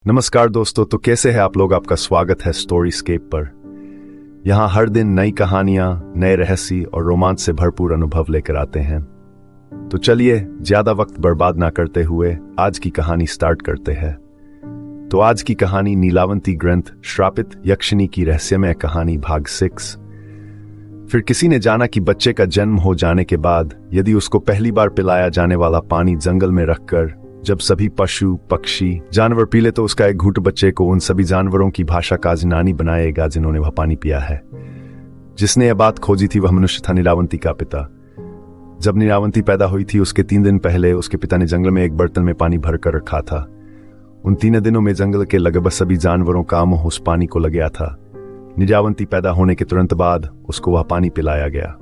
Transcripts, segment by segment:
नमस्कार दोस्तों, तो कैसे हैं आप लोग। आपका स्वागत है स्टोरीस्केप पर। यहाँ हर दिन नई कहानियां, नए रहस्य और रोमांच से भरपूर अनुभव लेकर आते हैं। तो चलिए ज्यादा वक्त बर्बाद ना करते हुए आज की कहानी स्टार्ट करते हैं। तो आज की कहानी नीलावंती ग्रंथ श्रापित यक्षिणी की रहस्यमय कहानी भाग 6। फिर किसी ने जाना कि बच्चे का जन्म हो जाने के बाद यदि उसको पहली बार पिलाया जाने वाला पानी जंगल में रखकर जब सभी पशु पक्षी जानवर पी ले तो उसका एक घूंट बच्चे को उन सभी जानवरों की भाषा का ज़नानी बनाएगा जिन्होंने वह पानी पिया है। जिसने यह बात खोजी थी वह मनुष्य था, नीलावंती का पिता। जब नीलावंती पैदा हुई थी उसके 3 दिन पहले उसके पिता ने जंगल में एक बर्तन में पानी भर कर रखा था। उन 3 दिनों में जंगल के लगभग सभी जानवरों का मुंह उस पानी को लग गया था। नीलावंती पैदा होने के तुरंत बाद उसको वह पानी पिलाया गया।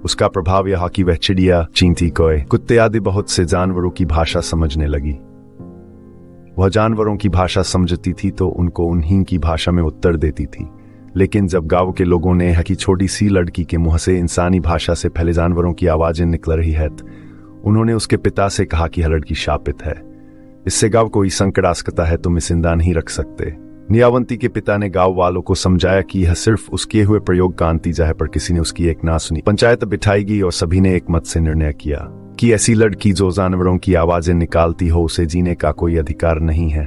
उसका प्रभाव यह कि वह चिड़िया, चींटी, कोय, कुत्ते आदि बहुत से जानवरों की भाषा समझने लगी। वह जानवरों की भाषा समझती थी तो उनको उन्हीं की भाषा में उत्तर देती थी। लेकिन जब गांव के लोगों ने यह कि छोटी सी लड़की के मुंह से इंसानी भाषा से पहले जानवरों की आवाजें निकल रही है, उन्होंने उसके पिता से कहा कि यह लड़की शापित है। इससे गांव कोई संकट आ सकता है, तुम इसे जिंदा नहीं रख सकते। नीलावंती के पिता ने गांव वालों को समझाया कि यह सिर्फ उसके हुए प्रयोग का नतीजा है, पर किसी ने उसकी एक ना सुनी। पंचायत बिठाई गई और सभी ने एक मत से निर्णय किया कि ऐसी लड़की जो जानवरों की आवाजें निकालती हो उसे जीने का कोई अधिकार नहीं है।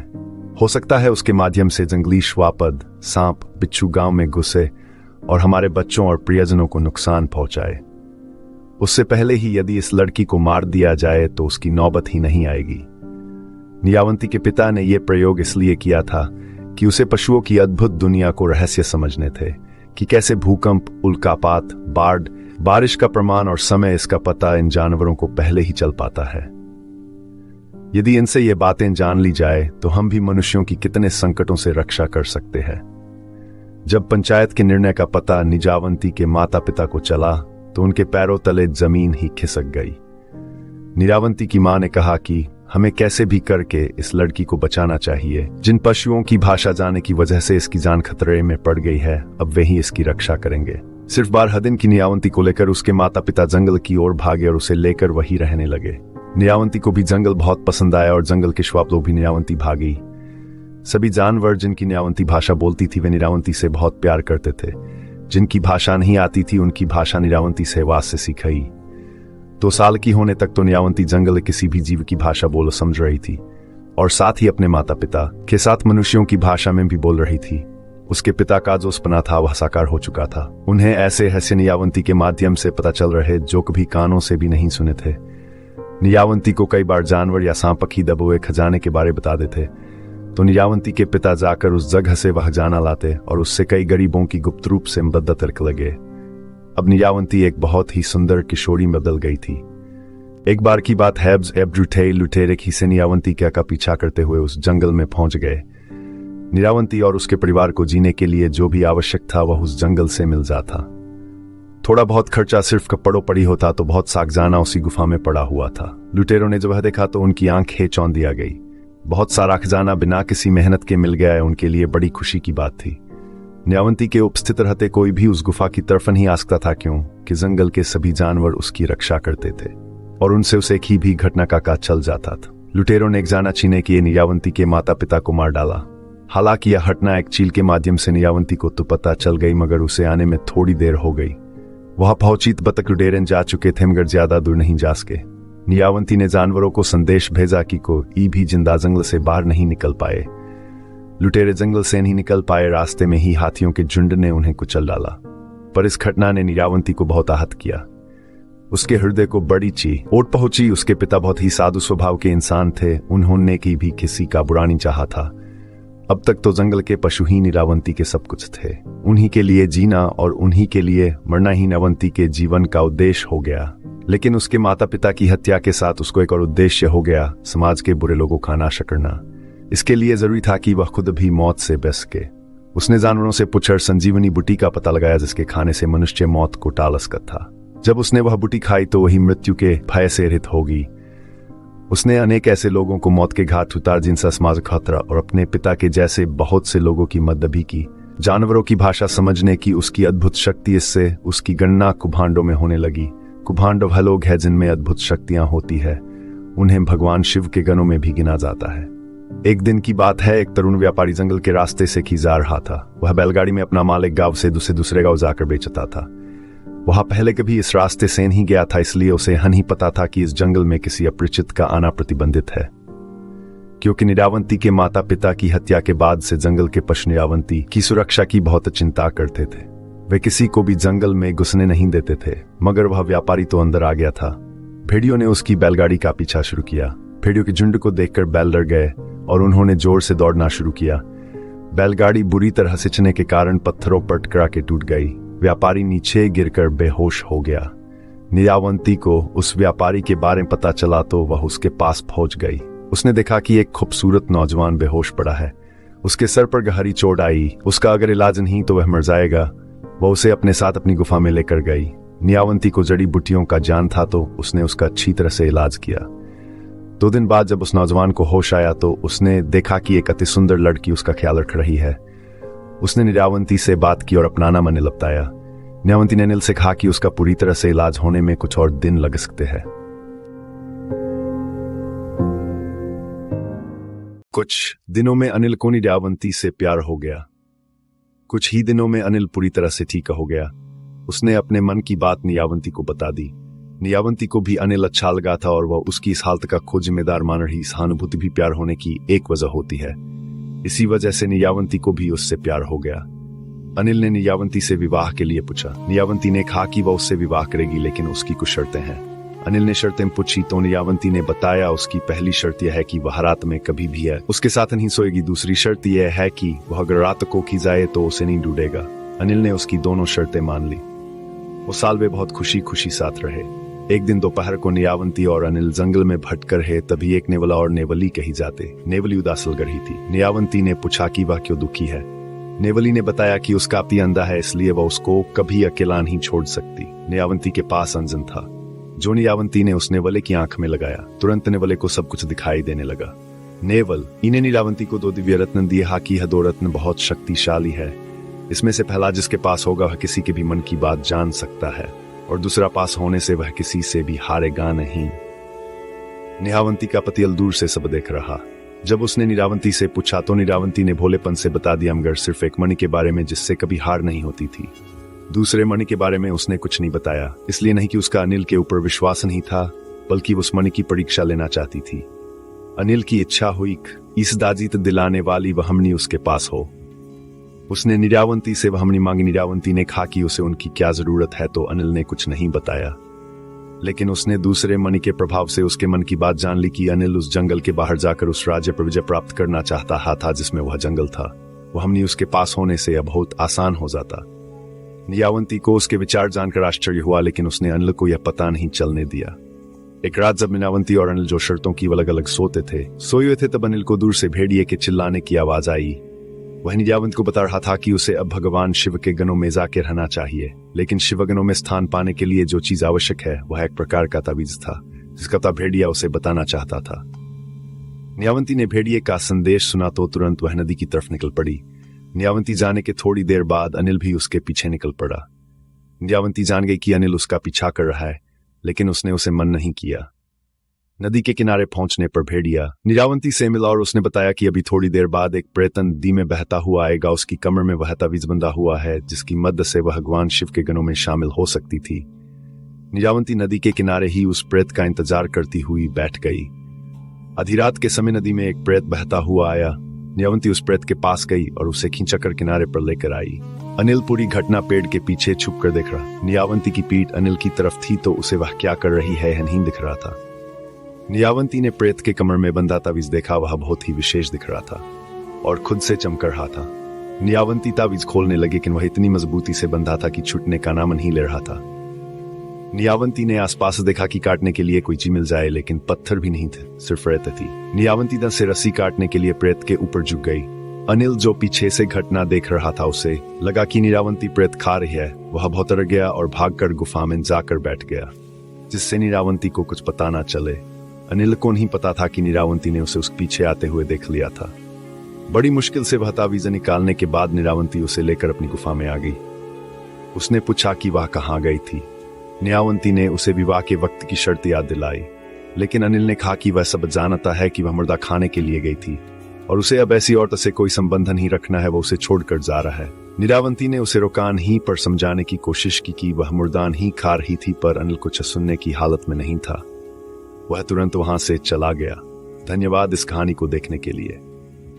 हो सकता है उसके माध्यम से जंगली श्वापद, सांप, बिच्छू गांव में घुसे और हमारे बच्चों और प्रियजनों को नुकसान पहुंचाए। उससे पहले ही यदि इस लड़की को मार दिया जाए तो उसकी नौबत ही नहीं आएगी। नीलावंती के पिता ने यह प्रयोग इसलिए किया था कि उसे पशुओं की अद्भुत दुनिया को रहस्य समझने थे कि कैसे भूकंप, उल्कापात, बाढ़, बारिश का प्रमाण और समय इसका पता इन जानवरों को पहले ही चल पाता है। यदि इनसे ये बातें जान ली जाए तो हम भी मनुष्यों की कितने संकटों से रक्षा कर सकते हैं। जब पंचायत के निर्णय का पता नीलावंती के माता पिता को चला तो उनके पैरों तले जमीन ही खिसक गई। नीलावंती की मां ने कहा कि हमें कैसे भी करके इस लड़की को बचाना चाहिए। जिन पशुओं की भाषा जाने की वजह से इसकी जान खतरे में पड़ गई है, अब वे ही इसकी रक्षा करेंगे। सिर्फ 12 दिन की नीलावंती को लेकर उसके माता पिता जंगल की ओर भागे और उसे लेकर वहीं रहने लगे। नीलावंती को भी जंगल बहुत पसंद आया और जंगल के श्वाप लोग भी नीलावंती भागी। सभी जानवर जिनकी नीलावंती भाषा बोलती थी वे नीलावंती से बहुत प्यार करते थे। जिनकी भाषा नहीं आती थी उनकी भाषा नीलावंती सहवास से सीखी। 2 साल की होने तक तो नीलावंती जंगल किसी भी जीव की भाषा बोल समझ रही थी और साथ ही अपने माता पिता के साथ मनुष्यों की भाषा में भी बोल रही थी। उसके पिता का जो सपना था वह साकार हो चुका था। उन्हें ऐसे रहस्य नीलावंती के माध्यम से पता चल रहे जो कभी कानों से भी नहीं सुने थे। नीलावंती को कई बार जानवर या सांप की दबे हुए खजाने के बारे बता देते तो नीलावंती के पिता जाकर उस जगह से वह खजाना लाते और उससे कई गरीबों की गुप्त रूप से मदद करने लगे। अब नीलावंती एक बहुत ही सुंदर किशोरी में बदल गई थी। एक बार की बात है, एब्रुटे लुटेरे की से नीलावंती का पीछा करते हुए उस जंगल में पहुंच गए। नीलावंती और उसके परिवार को जीने के लिए जो भी आवश्यक था वह उस जंगल से मिल जाता। थोड़ा बहुत खर्चा सिर्फ कपड़ों पड़ी होता तो बहुत सा खजाना उसी गुफा में पड़ा हुआ था। लुटेरों ने जब वह देखा तो उनकी आंखें चौंध दिया गई। बहुत सारा खजाना बिना किसी मेहनत के मिल गया, उनके लिए बड़ी खुशी की बात थी। नीलावंती के उपस्थित रहते कोई भी उस गुफा की तरफ नहीं आ सकता था, क्यों कि जंगल के सभी जानवर उसकी रक्षा करते थे और उनसे उसे एक ही घटना का चल जाता था। लुटेरों ने खजाना छीने के नीलावंती के माता पिता को मार डाला। हालांकि यह घटना एक चील के माध्यम से नीलावंती को तो पता चल गई, मगर उसे आने में थोड़ी देर हो गई। वह पहुंची बतख लुटेरन जा चुके थे मगर ज्यादा दूर नहीं जा सके। नीलावंती ने जानवरों को संदेश भेजा कि कोई भी जिंदा जंगल से बाहर नहीं निकल पाए। लुटेरे जंगल से नहीं निकल पाए। रास्ते में ही हाथियों के झुंड ने उन्हें कुचल डाला। पर इस घटना ने नीलावंती को बहुत आहत किया। उसके हृदय को बड़ी चोट पहुंची। उसके पिता बहुत ही साधु स्वभाव के इंसान थे। उन्होंने की भी किसी का बुरा नहीं चाहा था। अब तक तो जंगल के पशु ही नीलावंती के सब कुछ थे। उन्हीं के लिए जीना और उन्हीं के लिए मरना ही नीलावंती के जीवन का उद्देश्य हो गया। लेकिन उसके माता पिता की हत्या के साथ उसको एक और उद्देश्य हो गया, समाज के बुरे लोगों का नाश करना। इसके लिए जरूरी था कि वह खुद भी मौत से बच सके। उसने जानवरों से पूछकर संजीवनी बूटी का पता लगाया जिसके खाने से मनुष्य मौत को टाल सकता था। जब उसने वह बूटी खाई तो वही मृत्यु के भय से रहित होगी। उसने अनेक ऐसे लोगों को मौत के घाट उतार जिनसे समाज खतरा और अपने पिता के जैसे बहुत से लोगों की मदद भी की। जानवरों की भाषा समझने की उसकी अद्भुत शक्ति, इससे उसकी गणना कुभांडों में होने लगी। कुभांड वह लोग हैं जिनमें अद्भुत शक्तियां होती है। उन्हें भगवान शिव के गणों में भी गिना जाता है। एक दिन की बात है, एक तरुण व्यापारी जंगल के रास्ते से जा रहा था। वह बैलगाड़ी में अपना माल एक गांव से दूसरे गांव जाकर बेचता था। वह पहले कभी इस रास्ते से नहीं गया था, इसलिए उसे नहीं पता था कि इस जंगल में किसी अपरिचित का आना प्रतिबंधित है। क्योंकि नीलावंती के माता पिता की हत्या के बाद से जंगल के पशु नीलावंती की सुरक्षा की बहुत चिंता करते थे। वे किसी को भी जंगल में घुसने नहीं देते थे, मगर वह व्यापारी तो अंदर आ गया था। भेड़ियों ने उसकी बैलगाड़ी का पीछा शुरू किया। भेड़ियों के झुंड को देखकर बैल डर गए और उन्होंने जोर से दौड़ना शुरू किया। बैलगाड़ी बुरी तरह सिंचने के कारण पत्थरों पर टकरा के टूट गई। व्यापारी नीचे गिरकर बेहोश हो गया। नीलावंती को उस व्यापारी के बारे में पता चला तो वह उसके पास पहुंच गई। उसने देखा कि एक खूबसूरत नौजवान बेहोश पड़ा है। उसके सर पर गहरी चोट आई। उसका अगर इलाज नहीं तो वह मर जाएगा। वह उसे अपने साथ अपनी गुफा में लेकर गई। नीलावंती को जड़ी बूटियों का ज्ञान था तो उसने उसका अच्छी तरह से इलाज किया। 2 दिन बाद जब उस नौजवान को होश आया तो उसने देखा कि एक अति सुंदर लड़की उसका ख्याल रख रही है। उसने नीलावंती से बात की और अपनाना मन बताया। नीलावंती ने अनिल से कहा कि उसका पूरी तरह से इलाज होने में कुछ और दिन लग सकते हैं। कुछ दिनों में अनिल को नीलावंती से प्यार हो गया। कुछ ही दिनों में अनिल पूरी तरह से ठीक हो गया। उसने अपने मन की बात नीलावंती को बता दी। नीलावंती को भी अनिल अच्छा लगा था और वह उसकी इस हालत का खुद जिम्मेदार मान रही। सहानुभूति भी प्यार होने की एक वजह होती है। इसी वजह से नीलावंती को भी उससे प्यार हो गया। अनिल ने नीलावंती से विवाह के लिए पूछा। नीलावंती ने कहा कि वह उससे विवाह करेगी, लेकिन उसकी कुछ शर्तें हैं। अनिल ने शर्तें पूछी तो नीलावंती ने बताया उसकी पहली शर्त यह है कि वह रात में कभी भी है उसके साथ नहीं सोएगी। दूसरी शर्त यह है कि वह अगर रात को खी जाए तो उसे नहीं ढूंढेगा। अनिल ने उसकी दोनों शर्तें मान ली। वो साल वे बहुत खुशी खुशी साथ रहे। एक दिन दोपहर को नीलावंती और अनिल जंगल में भटक रहे, तभी एक नेवला और नेवली कही जाते। नेवली उदास लग रही थी। नीलावंती ने पूछा कि वह क्यों दुखी है। नेवली ने बताया कि उसका पति अंधा है, इसलिए वह उसको कभी अकेला नहीं छोड़ सकती। नीलावंती के पास अंजन था जो नीलावंती ने उस नेवले की आंख में लगाया। तुरंत नेवले को सब कुछ दिखाई देने लगा। नेवल इन्हें नीलावंती को 2 दिव्य रत्न दिए कि यह 2 रत्न बहुत शक्तिशाली है। इसमें से पहला जिसके पास होगा वह किसी के भी मन की बात जान सकता है, और दूसरा पास होने से वह किसी से भी हारेगा नहीं। नीलावंती का पति दूर से सब देख रहा। जब उसने नीलावंती से पूछा तो नीलावंती ने भोलेपन से बता दिया, मगर सिर्फ एक मणि के बारे में जिससे कभी हार नहीं होती थी। दूसरे मणि के बारे में उसने कुछ नहीं बताया। इसलिए नहीं कि उसका अनिल के ऊपर विश्वास नहीं था, बल्कि उस मणि की परीक्षा लेना चाहती थी। अनिल की इच्छा हुई इस दाजीत दिलाने वाली वहमनी उसके पास हो। उसने नीलावंती से वहमनी मांगी। नीलावंती ने कहा कि उसे उनकी क्या जरूरत है, तो अनिल ने कुछ नहीं बताया। लेकिन उसने दूसरे मणि के प्रभाव से उसके मन की बात जान ली कि अनिल उस जंगल के बाहर जाकर उस राज्य पर विजय प्राप्त करना चाहता था जिसमें वह जंगल था। वहमनी उसके पास होने से अब बहुत आसान हो जाता। नीलावंती को उसके विचार जानकर आश्चर्य हुआ, लेकिन उसने अनिल को यह पता नहीं चलने दिया। एक रात जब नीलावंती और अनिल जो शर्तों की अलग अलग सोए थे, तब अनिल को दूर से भेड़िए के चिल्लाने की आवाज आई। वह नीलावंती को बता रहा था कि उसे अब भगवान शिव के गणों में जाके रहना चाहिए, लेकिन शिवगणों में स्थान पाने के लिए जो चीज आवश्यक है वह एक प्रकार का तावीज था, जिसका पता भेड़िया उसे बताना चाहता था। नीलावंती ने भेड़िए का संदेश सुना तो तुरंत वह नदी की तरफ निकल पड़ी। नीलावंती जाने के थोड़ी देर बाद अनिल भी उसके पीछे निकल पड़ा। नीलावंती जान गई कि अनिल उसका पीछा कर रहा है, लेकिन उसने उसे मन नहीं किया। नदी के किनारे पहुंचने पर भेड़िया नीलावंती से मिला और उसने बताया कि अभी थोड़ी देर बाद एक प्रेत नदी में बहता हुआ आएगा। उसकी कमर में वह तावीज बंधा हुआ है, जिसकी मदद से वह भगवान शिव के गणों में शामिल हो सकती थी। नीलावंती नदी के किनारे ही उस प्रेत का इंतजार करती हुई बैठ गई। आधी रात के समय नदी में एक प्रेत बहता हुआ आया। नीलावंती उस प्रेत के पास गई और उसे खींचकर किनारे पर लेकर आई। अनिल पूरी घटना पेड़ के पीछे छुप कर देख रहा। नीलावंती की पीठ अनिल की तरफ थी तो उसे वह क्या कर रही है नहीं दिख रहा था। नीलावंती ने प्रेत के कमर में बंधा तावीज देखा। वह बहुत ही विशेष दिख रहा था और खुद से चमक रहा था। नीलावंती तावीज खोलने लगी, लेकिन वह इतनी मजबूती से बंधा था कि छूटने का नाम नहीं ले रहा था। नीलावंती ने आसपास देखा कि काटने के लिए कोई चीज मिल जाए, लेकिन पत्थर भी नहीं थे, सिर्फ रेत थी। नीलावंती दस से रस्सी काटने के लिए प्रेत के ऊपर झुक गई। अनिल जो पीछे से घटना देख रहा था, उसे लगा कि नीलावंती प्रेत खा रही है। वह भौतर गया और भागकर गुफा में जाकर बैठ गया, जिससे नीलावंती को कुछ पता ना चले। अनिल को नहीं पता था कि नीलावंती ने उसे उसके पीछे आते हुए देख लिया था। बड़ी मुश्किल से वह तावीज़ निकालने के बाद नीलावंती उसे लेकर अपनी गुफा में आ गई। उसने पूछा कि वह कहाँ गई थी। नीलावंती ने उसे विवाह के वक्त की शर्त याद दिलाई, लेकिन अनिल ने कहा कि वह सब जानता है कि वह मुर्दा खाने के लिए गई थी। और उसे अब ऐसी औरत से कोई संबंध नहीं रखना है, वो उसे छोड़कर जा रहा है। नीलावंती ने उसे रुकान ही पर समझाने की कोशिश की कि वह मुर्दान ही खा रही थी, पर अनिल कुछ सुनने की हालत में नहीं था। वह तुरंत वहां से चला गया। धन्यवाद इस कहानी को देखने के लिए।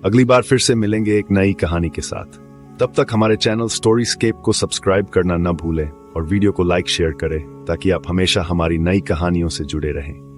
अगली बार फिर से मिलेंगे एक नई कहानी के साथ। तब तक हमारे चैनल स्टोरीस्केप को सब्सक्राइब करना न भूलें और वीडियो को लाइक शेयर करें ताकि आप हमेशा हमारी नई कहानियों से जुड़े रहें।